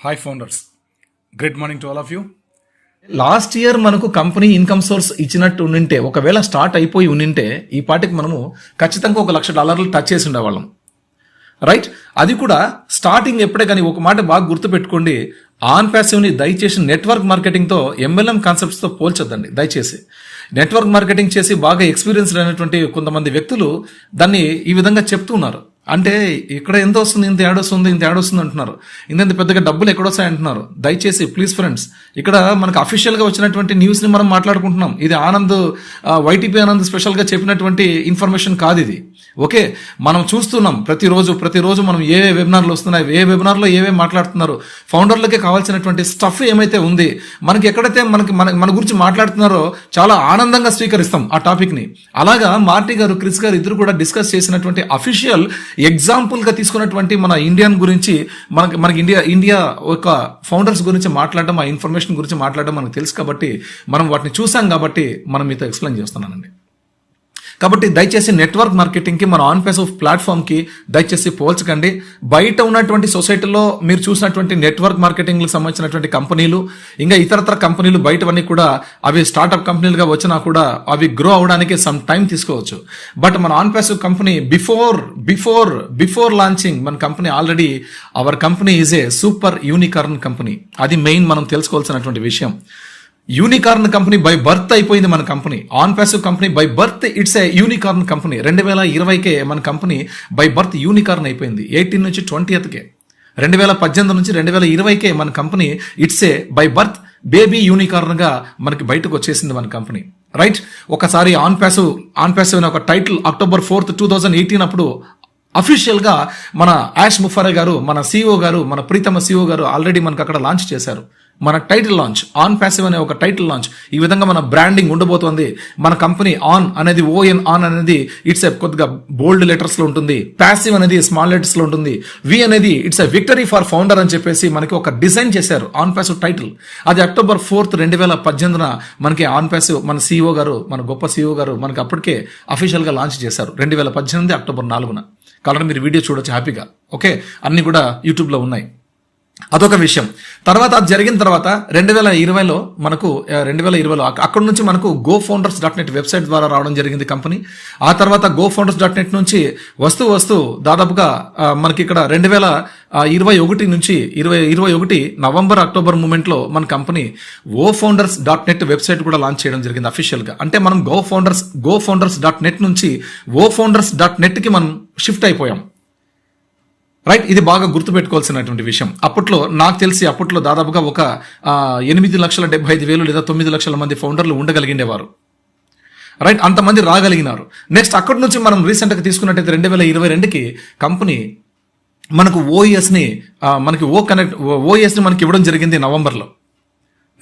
Hi founders, great morning to all of you. Last year మనకు company income source ఇచ్చినట్టు ఉండింటే, ఒకవేళ start అయిపోయి ఉండింటే ఈ పాటికి మనము ఖచ్చితంగా $1,00,000 టచ్ చేసి ఉండేవాళ్ళం, రైట్? అది కూడా స్టార్టింగ్ ఎప్పుడే. కానీ ఒక మాట బాగా గుర్తుపెట్టుకోండి, ఆన్ ప్యాసివ్ని దయచేసి నెట్వర్క్ మార్కెటింగ్తో, MLM కాన్సెప్ట్స్తో పోల్చొద్దండి దయచేసి. నెట్వర్క్ మార్కెటింగ్ చేసి బాగా ఎక్స్పీరియన్స్డ్ అయినటువంటి కొంతమంది వ్యక్తులు దాన్ని ఈ విధంగా చెప్తున్నారు. అంటే ఇక్కడ ఎంత వస్తుంది, ఇంత యాడ్ వస్తుంది అంటున్నారు. ఇంత పెద్దగా డబ్బులు ఎక్కడొస్తాయి అంటున్నారు. దయచేసి ప్లీజ్ ఫ్రెండ్స్, ఇక్కడ మనకు అఫీషియల్గా వచ్చినటువంటి న్యూస్ని మనం మాట్లాడుకుంటున్నాం. ఇది ఆనంద్, YTP ఆనంద్ స్పెషల్గా చెప్పినటువంటి ఇన్ఫర్మేషన్ కాదు ఇది. ఓకే, మనం చూస్తున్నాం ప్రతిరోజు మనం ఏ వెబినార్లు వస్తున్నాయి, ఏ వెబినార్లో ఏవే మాట్లాడుతున్నారు, ఫౌండర్లకే కావాల్సినటువంటి స్టఫ్ ఏమైతే ఉంది, మనకి ఎక్కడైతే మన గురించి మాట్లాడుతున్నారో చాలా ఆనందంగా స్వీకరిస్తాం ఆ టాపిక్ని. అలాగా మార్టీ గారు, క్రిస్ గారు ఇద్దరు కూడా డిస్కస్ చేసినటువంటి అఫీషియల్ ఎగ్జాంపుల్ గా తీసుకున్నటువంటి మన ఇండియన్ గురించి, మనకి ఇండియా ఒక ఫౌండర్స్ గురించి మాట్లాడడం, ఆ ఇన్ఫర్మేషన్ గురించి మాట్లాడడం మనకు తెలుసు కాబట్టి, మనం వాటిని చూసాం కాబట్టి మనం మీతో ఎక్స్ప్లెయిన్ చేస్తున్నానండి. కాబట్టి దయచేసి నెట్వర్క్ మార్కెటింగ్కి, మన ఆన్ పేస్ ఆఫ్ ప్లాట్ఫామ్కి దయచేసి పోల్చకండి. బయట ఉన్నటువంటి సొసైటీలో మీరు చూసినటువంటి నెట్వర్క్ మార్కెటింగ్కి సంబంధించినటువంటి కంపెనీలు, ఇంకా ఇతరత్ర కంపెనీలు బయటవన్నీ కూడా అవి స్టార్ట్అప్ కంపెనీలుగా వచ్చినా కూడా అవి గ్రో అవడానికి సమ్ టైం తీసుకోవచ్చు. బట్ మన OnPassive company before launching మన company already, our company is a super unicorn company. అది మెయిన్ మనం తెలుసుకోవాల్సినటువంటి విషయం. యూనికార్న్ కంపెనీ బై బర్త్ అయిపోయింది మన కంపెనీ. OnPassive company by birth it's a unicorn company. 2020కే మన కంపెనీ బై బర్త్ యూనికార్న్ అయిపోయింది. 18 నుంచి 20కే, 2018 నుంచి 2020కే మన company it's a by birth baby unicorn గా మనకి బయటకు వచ్చేసింది మన కంపెనీ, రైట్? ఒకసారి ఆన్ ప్యాసివ్ అనే ఒక టైటిల్ October 4th, 2018 అప్పుడు అఫీషియల్ గా మన యాష్ ముఫారే గారు, మన CEO గారు, మన ప్రీతమ CEO గారు ఆల్రెడీ మనకు అక్కడ లాంచ్ చేశారు. మన టైటిల్ లాంచ్, ఆన్ ప్యాసివ్ అనే ఒక టైటిల్ లాంచ్. ఈ విధంగా మన బ్రాండింగ్ ఉండబోతోంది. మన కంపెనీ ఆన్ అనేది, ఆన్ అనేది ఇట్స్ ఏ కొద్దిగా బోల్డ్ లెటర్స్ లో ఉంటుంది, ప్యాసివ్ అనేది స్మాల్ లెటర్స్ లో ఉంటుంది, వి అనేది it's a victory for founder అని చెప్పేసి మనకి ఒక డిజైన్ చేశారు ఆన్ ప్యాసివ్ టైటిల్. అది October 4th, 2018 మనకి ఆన్ ప్యాసివ్ మన CEO గారు, మన గొప్ప CEO గారు మనకి అప్పటికే అఫీషియల్ గా లాంచ్ చేశారు. 2018 October 4న. కాబట్టి మీరు వీడియో చూడొచ్చు హ్యాపీగా. ఓకే, అన్ని కూడా యూట్యూబ్లో ఉన్నాయి. అదొక విషయం. తర్వాత అది జరిగిన తర్వాత 2020లో మనకు 2020లో అక్కడ నుంచి మనకు GoFounders.net వెబ్సైట్ ద్వారా రావడం జరిగింది కంపెనీ. ఆ తర్వాత GoFounders.net నుంచి వస్తూ దాదాపుగా మనకి ఇక్కడ 2021 నుంచి 2021 నవంబర్, అక్టోబర్ మూమెంట్లో మన కంపెనీ GoFounders.net వెబ్సైట్ కూడా లాంచ్ చేయడం జరిగింది అఫీషియల్ గా. అంటే మనం GoFounders.net నుంచి GoFounders.net కి మనం షిఫ్ట్ అయిపోయాం, రైట్? ఇది బాగా గుర్తుపెట్టుకోవాల్సినటువంటి విషయం. అప్పట్లో నాకు తెలిసి దాదాపుగా ఒక 8,75,000 లేదా 9 లక్షల మంది ఫౌండర్లు ఉండగలిగిండేవారు, రైట్? అంతమంది రాగలిగినారు. నెక్స్ట్ అక్కడి నుంచి మనం రీసెంట్గా తీసుకున్నట్టయితే 2022కి కంపెనీ మనకు OESని మనకి ఇవ్వడం జరిగింది నవంబర్లో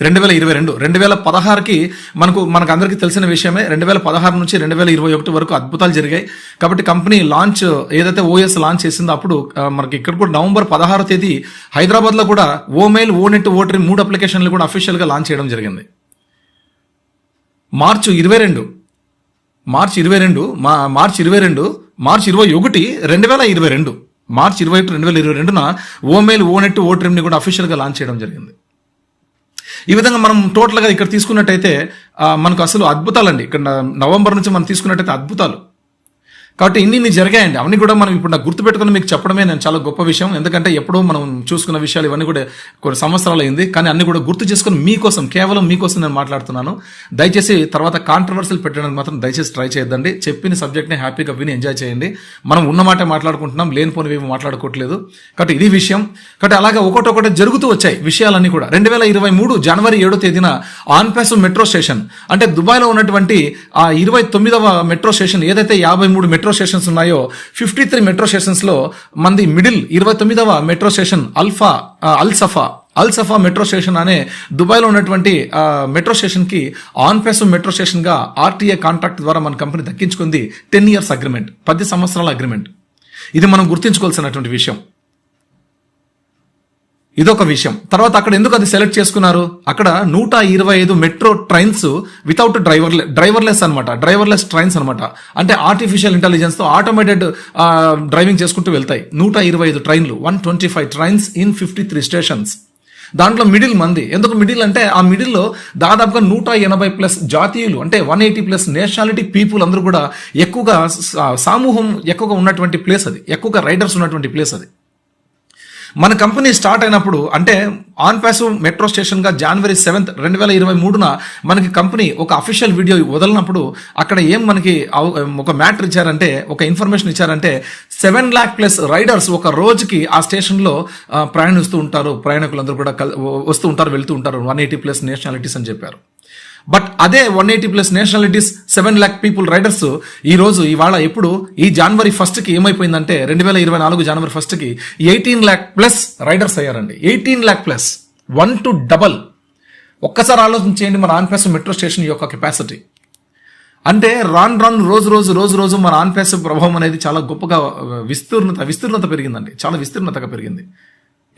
2022. 2016కి మనకు అందరికీ తెలిసిన విషయమే. 2016 నుంచి 2021 వరకు అద్భుతాలు జరిగాయి. కాబట్టి కంపెనీ లాంచ్ ఏదైతే OS లాంచ్ చేసిందో అప్పుడు మనకి ఇక్కడ కూడా November 16వ తేదీ హైదరాబాద్లో కూడా ఓమెయిల్, ఓనెట్, ఓటరీ 3 అప్లికేషన్లు కూడా అఫీషియల్గా లాంచ్ చేయడం జరిగింది. మార్చి 21, 2022న ఓమెయిల్, ఓనెట్, ఓటరీని కూడా అఫీషియల్గా లాంచ్ చేయడం జరిగింది. ఈ విధంగా మనం టోటల్గా ఇక్కడ తీసుకున్నట్టయితే మనకు అసలు అద్భుతాలండి. ఇక్కడ నవంబర్ నుంచి మనం తీసుకున్నట్టయితే అద్భుతాలు. కాబట్టి ఇన్ని జరిగాయండి. అవన్నీ కూడా మనం ఇప్పుడు నాకు గుర్తుపెట్టుకుని మీకు చెప్పడమే నేను చాలా గొప్ప విషయం. ఎందుకంటే ఎప్పుడో మనం చూసుకున్న విషయాలు ఇవన్నీ కూడా కొన్ని సంవత్సరాలు అయింది. కానీ అన్ని కూడా గుర్తు చేసుకుని కేవలం మీకోసం నేను మాట్లాడుతున్నాను. దయచేసి తర్వాత కాంట్రవర్సీలు పెట్టడానికి మాత్రం దయచేసి ట్రై చేయొద్దండి. చెప్పిన సబ్జెక్ట్ని హ్యాపీగా విని ఎంజాయ్ చేయండి. మనం ఉన్నమాటే మాట్లాడుకుంటున్నాం, లేనిపోనివి మాట్లాడుకోవట్లేదు. కాబట్టి ఇది విషయం. కాబట్టి అలాగా ఒకటొకటి జరుగుతూ వచ్చాయి విషయాలన్నీ కూడా. 2023 జనవరి 7వ తేదీన ఆన్ ప్యాసివ్ మెట్రో స్టేషన్, అంటే దుబాయ్లో ఉన్నటువంటి ఆ 29వ మెట్రో స్టేషన్, ఏదైతే 53 మెట్రో స్టేషన్స్ ఉన్నాయో 53 మెట్రో స్టేషన్స్ లో మంది మిడిల్ 29వ మెట్రో స్టేషన్ అల్ సఫా మెట్రో స్టేషన్ అనే దుబాయ్లో ఉన్నటువంటి మెట్రో స్టేషన్ కి ఆన్ ప్యాసివ్ మెట్రో స్టేషన్ గా RTA కాంట్రాక్ట్ ద్వారా మన కంపెనీ దక్కించుకుంది. 10 years అగ్రిమెంట్, 10 సంవత్సరాల అగ్రిమెంట్. ఇది మనం గుర్తుంచుకోవాల్సినటువంటి విషయం. ఇదొక విషయం. తర్వాత అక్కడ ఎందుకు అది సెలెక్ట్ చేసుకున్నారు? అక్కడ 125 metro trains without driverless trains అనమాట. అంటే ఆర్టిఫిషియల్ ఇంటెలిజెన్స్ తో ఆటోమేటెడ్ డ్రైవింగ్ చేసుకుంటూ వెళ్తాయి. 125 ట్రైన్లు, 125 ట్రైన్స్ ఇన్ 53 స్టేషన్స్. దాంట్లో మిడిల్ మంది. ఎందుకు మిడిల్ అంటే ఆ మిడిల్లో దాదాపుగా 180+ జాతీయులు, అంటే 180+ నేషనాలిటీ పీపుల్ అందరూ కూడా ఎక్కువగా సమూహం ఎక్కువగా ఉన్నటువంటి ప్లేస్ అది, ఎక్కువగా రైడర్స్ ఉన్నటువంటి ప్లేస్ అది. మన కంపెనీ స్టార్ట్ అయినప్పుడు అంటే ఆన్ ప్యాసివ్ మెట్రో స్టేషన్గా January 7th 2023 మనకి కంపెనీ ఒక అఫీషియల్ వీడియో వదిలినప్పుడు అక్కడ ఏం మనకి ఒక మ్యాటర్ ఇచ్చారంటే, ఒక ఇన్ఫర్మేషన్ ఇచ్చారంటే 7 lakh+ రైడర్స్ ఒక రోజుకి ఆ స్టేషన్లో ప్రయాణిస్తూ ఉంటారు, ప్రయాణికులందరూ కూడా వస్తూ ఉంటారు, వెళ్తూ ఉంటారు, 180+ నేషనాలిటీస్ అని చెప్పారు. బట్ అదే 180+ నేషనాలిటీస్ 7 lakh పీపుల్ రైడర్స్ ఇవాళ ఎప్పుడు ఈ January 1st ఏమైపోయిందంటే 2024 January 1st 18 lakh+ రైడర్స్ అయ్యారండి. 18 lakh+, 1 to double. ఒక్కసారి ఆలోచన చేయండి మన ఆన్ ప్యాసివ్ మెట్రో స్టేషన్ యొక్క కెపాసిటీ. అంటే రోజు మన ఆన్ ప్యాసివ్ ప్రభావం అనేది చాలా గొప్పగా విస్తీర్ణత పెరిగిందండి, చాలా విస్తీర్ణతగా పెరిగింది,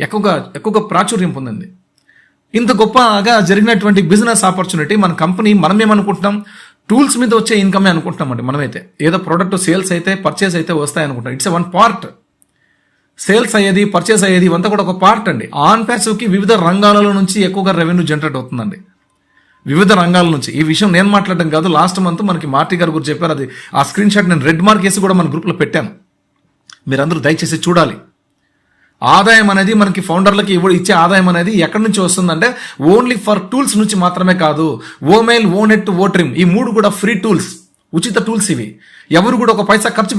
ఎక్కువగా ప్రాచుర్యం పొందింది. ఇంత గొప్పగా జరిగినటువంటి బిజినెస్ ఆపర్చునిటీ మన కంపెనీ, మనమేమనుకుంటున్నాం, టూల్స్ మీద వచ్చే ఇన్కమే అనుకుంటున్నామండి. మనమైతే ఏదో ప్రోడక్ట్ సేల్స్ అయితే పర్చేస్ అయితే వస్తాయి అనుకుంటాం. It's one part. సేల్స్ అయ్యేది, పర్చేస్ అయ్యేది ఇవంతా కూడా ఒక పార్ట్ అండి. ఆన్ ప్యాసివ్కి వివిధ రంగాలలో నుంచి ఎక్కువగా రెవెన్యూ జనరేట్ అవుతుందండి, వివిధ రంగాల నుంచి. ఈ విషయం నేను మాట్లాడడం కాదు, లాస్ట్ మంత్ మనకి మార్టీ గారు గురించి చెప్పారు. అది ఆ స్క్రీన్ షాట్ నేను రెడ్ మార్క్ వేసి కూడా మన గ్రూప్లో పెట్టాను, మీరందరూ దయచేసి చూడాలి. ఆదాయం అనేది మనకి ఫౌండర్లకి ఇచ్చే ఆదాయం అనేది ఎక్కడి నుంచి వస్తుందంటే ఓన్లీ ఫర్ టూల్స్ నుంచి మాత్రమే కాదు. ఓమెయిల్, ఓనెట్, ఓట్రిమ్ ఈ 3 కూడా ఫ్రీ టూల్స్, ఉచిత టూల్స్ ఇవి. ఎవరు కూడా ఒక పైసా ఖర్చు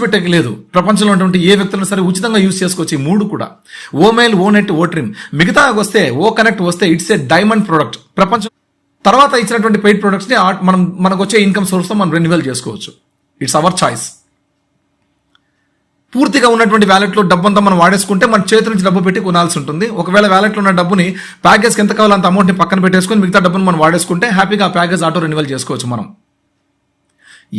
పెట్టలేదు. ప్రపంచంలో ఉన్నటువంటి ఏ వ్యక్తులను సరే ఉచితంగా యూజ్ చేసుకోవచ్చు ఈ 3 కూడా. ఓమెయిల్, ఓనెట్, ఓట్రిమ్. మిగతా వస్తే ఓ కనెక్ట్ వస్తే ఇట్స్ ఏ డైమండ్ ప్రోడక్ట్. ప్రపంచం తర్వాత ఇచ్చినటువంటి పెయిడ్ ప్రొడక్ట్స్ని మనకు వచ్చే ఇన్కమ్ సోర్స్తో మనం రెన్యువల్ చేసుకోవచ్చు. It's our choice. పూర్తిగా ఉన్నటువంటి వ్యాలెట్లో డబ్బంతా మనం వాడేసుకుంటే మన చేతి నుంచి డబ్బు పెట్టి కొనాల్సి ఉంటుంది. ఒకవేళ వ్యాలెట్లో ఉన్న డబ్బుని ప్యాకేజ్కి ఎంత కావాలో అంత అమౌంట్ని పక్కన పెట్టేసుకొని మిగతా డబ్బును మనం వాడేసుకుంటే హ్యాపీగా ఆ ప్యాకేజ్ ఆటో రెన్యువల్ చేసుకోవచ్చు మనం.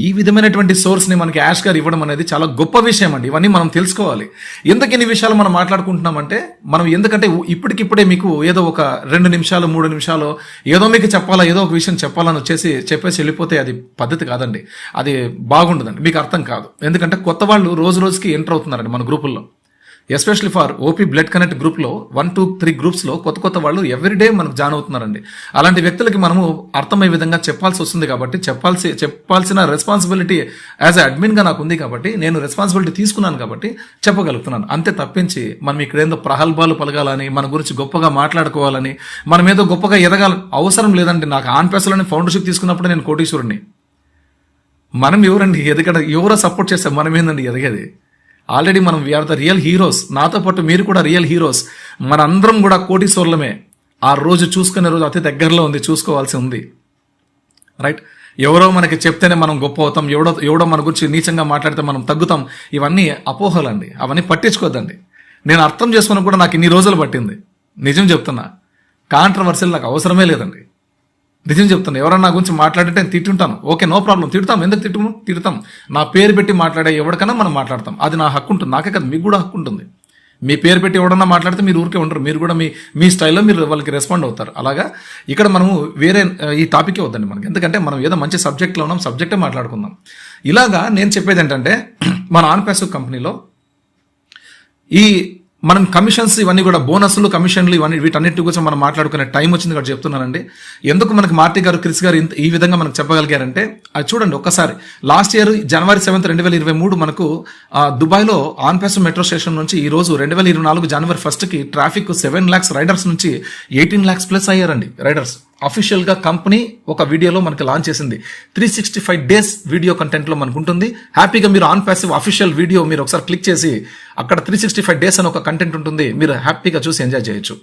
ఈ విధమైనటువంటి సోర్స్ని మనకి యాష్ గారు ఇవ్వడం అనేది చాలా గొప్ప విషయం అండి. ఇవన్నీ మనం తెలుసుకోవాలి. ఎందుకు ఇన్ని విషయాలు మనం మాట్లాడుకుంటున్నామంటే, మనం ఎందుకంటే ఇప్పటికిప్పుడే మీకు ఏదో ఒక 2 నిమిషాలు 3 నిమిషాలు ఏదో మీకు చెప్పాలా, ఏదో ఒక విషయం చెప్పాలని చెప్పేసి వెళ్ళిపోతే అది పద్ధతి కాదండి, అది బాగుండదండి, మీకు అర్థం కాదు. ఎందుకంటే కొత్త వాళ్ళు రోజుకి ఎంటర్ అవుతున్నారండి మన గ్రూపుల్లో. Especially for OP blood connect గ్రూప్లో 1, 2, 3 గ్రూప్స్లో కొత్త వాళ్ళు ఎవ్రీడే మనకు జాయిన్ అవుతున్నారండి. అలాంటి వ్యక్తులకి మనము అర్థమయ్యే విధంగా చెప్పాల్సి వస్తుంది. కాబట్టి చెప్పాల్సిన రెస్పాన్సిబిలిటీ యాజ్ ఎ అడ్మిన్గా నాకు ఉంది. కాబట్టి నేను రెస్పాన్సిబిలిటీ తీసుకున్నాను కాబట్టి చెప్పగలుగుతున్నాను. అంతే తప్పించి మనం ఇక్కడ ఏదో ప్రగల్భాలు పలగాలని, మన గురించి గొప్పగా మాట్లాడుకోవాలని, మనం ఏదో గొప్పగా ఎదగాలని అవసరం లేదండి. నాకు ఆన్ ప్యాసివ్లోని ఫౌండర్షిప్ తీసుకున్నప్పుడు నేను కోటీశ్వరుణ్ణి. మనం ఎవరండి ఎవరో సపోర్ట్ చేస్తే మనం ఏందండి ఎదగేది? ఆల్రెడీ మనం వీఆర్ ద రియల్ హీరోస్. నాతో పాటు మీరు కూడా రియల్ హీరోస్. మనందరం కూడా కోటీశ్వర్లమే. ఆ రోజు చూసుకునే రోజు అతి దగ్గరలో ఉంది, చూసుకోవాల్సి ఉంది. రైట్? ఎవరో మనకి చెప్తేనే మనం గొప్ప అవుతాం, ఎవడో మన గురించి నీచంగా మాట్లాడితే మనం తగ్గుతాం. ఇవన్నీ అపోహలండి, అవన్నీ పట్టించుకోవద్దండి. నేను అర్థం చేసుకున్న కూడా నాకు ఇన్ని రోజులు పట్టింది. నిజం చెప్తున్నా, కాంట్రవర్సీలు నాకు అవసరమే లేదండి. నిజం చెప్తాను. ఎవరన్నా నా గురించి మాట్లాడితే నేను తిట్టుంటాను, ఓకే, నో ప్రాబ్లం, తిడతాం. ఎందుకు తిడతాం? నా పేరు పెట్టి మాట్లాడే ఎవరికైనా మనం మాట్లాడతాం, అది నా హక్కు ఉంటుంది. నాకే కదా, మీకు కూడా హక్కు ఉంటుంది. మీ పేరు పెట్టి ఎవడన్నా మాట్లాడితే మీరు ఊరికే ఉండరు, మీరు కూడా మీ స్టైల్లో మీరు వాళ్ళకి రెస్పాండ్ అవుతారు. అలాగా ఇక్కడ మనము వేరే ఈ టాపికే వద్దండి మనకి. ఎందుకంటే మనం ఏదో మంచి సబ్జెక్ట్లో ఉన్నాం, సబ్జెక్టే మాట్లాడుకుందాం. ఇలాగా నేను చెప్పేది ఏంటంటే, మన ఆన్ ప్యాసివ్ కంపెనీలో ఈ మనం కమిషన్స్ ఇవన్నీ కూడా, బోనస్లు, కమిషన్లు, ఇవన్నీ వీటన్నిటి గురించి మనం మాట్లాడుకునే టైం వచ్చింది కాబట్టి చెప్తున్నానండి. ఎందుకు మనకి మార్టీ గారు, క్రిస్ గారు ఈ విధంగా మనకు చెప్పగలిగారంటే, అది చూడండి ఒక్కసారి. లాస్ట్ ఇయర్ January 7th 2023 మనకు దుబాయ్లో ఆన్ ప్యాసివ్ మెట్రో స్టేషన్ నుంచి ఈ రోజు 2024 January 1st traffic 7 lakhs riders నుంచి 18 lakhs+ అయ్యారండి రైడర్స్. అఫీషియల్ గా కంపెనీ ఒక వీడియోలో మనకి లాంచ్ చేసింది. 365 days వీడియో కంటెంట్ లో మనకు ఉంటుంది. హ్యాపీగా మీరు ఆన్ ప్యాసివ్ అఫీషియల్ వీడియో మీరు ఒకసారి క్లిక్ చేసి అక్కడ 365 days అని ఒక కంటెంట్ ఉంటుంది, మీరు హ్యాపీగా చూసి ఎంజాయ్ చేయొచ్చు.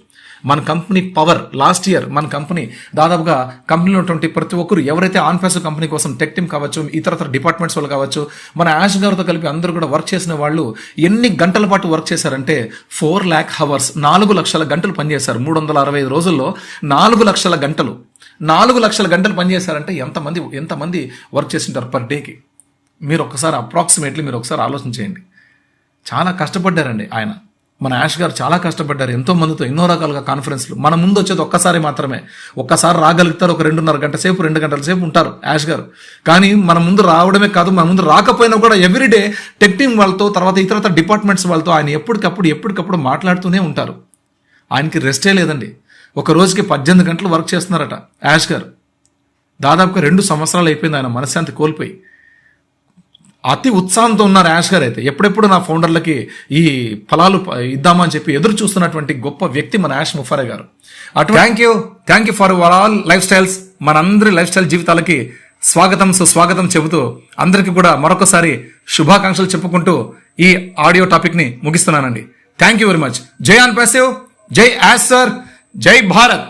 మన కంపెనీ పవర్ లాస్ట్ ఇయర్ మన కంపెనీ దాదాపుగా కంపెనీలో ఉన్నటువంటి ప్రతి ఒక్కరు ఎవరైతే ఆన్ ప్యాసివ్ కంపెనీ కోసం టెక్ టీమ్ కావచ్చు, ఇతర డిపార్ట్మెంట్స్ వాళ్ళు కావచ్చు, మన యాష్ గారితో కలిపి అందరూ కూడా వర్క్ చేసిన వాళ్ళు ఎన్ని గంటల పాటు వర్క్ చేశారంటే 4 lakh hours, 4 లక్షల గంటలు పనిచేశారు. 365 రోజుల్లో 4 లక్షల గంటలు, 4 లక్షల గంటలు పనిచేశారంటే ఎంతమంది వర్క్ చేసింటారు పర్ డేకి? మీరు ఒకసారి అప్రాక్సిమేట్లీ మీరు ఒకసారి ఆలోచన చేయండి. చాలా కష్టపడ్డారండి ఆయన. మన యాష్ గారు చాలా కష్టపడ్డారు, ఎంతో మందితో ఎన్నో రకాలుగా కాన్ఫరెన్స్లు. మన ముందు వచ్చేది ఒక్కసారి మాత్రమే, ఒక్కసారి రాగలుగుతారు, ఒక 2.5 గంట సేపు 2 గంటల సేపు ఉంటారు యాష్ గారు. కానీ మన ముందు రావడమే కాదు, మన ముందు రాకపోయినా కూడా ఎవ్రీడే టెక్ టీమ్ వాళ్ళతో, తర్వాత ఇతర డిపార్ట్మెంట్స్ వాళ్ళతో ఆయన ఎప్పటికప్పుడు మాట్లాడుతూనే ఉంటారు. ఆయనకి రెస్టే లేదండి. ఒక రోజుకి 18 గంటలు వర్క్ చేస్తున్నారట యాష్ గారు. దాదాపుగా 2 సంవత్సరాలు అయిపోయింది ఆయన మనశ్శాంతి కోల్పోయి. అతి ఉత్సాహంతో ఉన్నారు యాష్ గారు. అయితే ఎప్పుడెప్పుడు నా ఫౌండర్లకి ఈ ఫలాలు ఇద్దామని చెప్పి ఎదురు చూస్తున్నటువంటి గొప్ప వ్యక్తి మన యాష్ ముఫారే గారు. అటు thank you for all life styles. మనందరి లైఫ్ స్టైల్ జీవితాలకి స్వాగతం సుస్వాగతం చెబుతూ అందరికీ కూడా మరొకసారి శుభాకాంక్షలు చెప్పుకుంటూ ఈ ఆడియో టాపిక్ ని ముగిస్తున్నానండి. Thank you very much. జై ఆన్ ప్యాసివ్, జై యాష్ సార్, జై భారత్.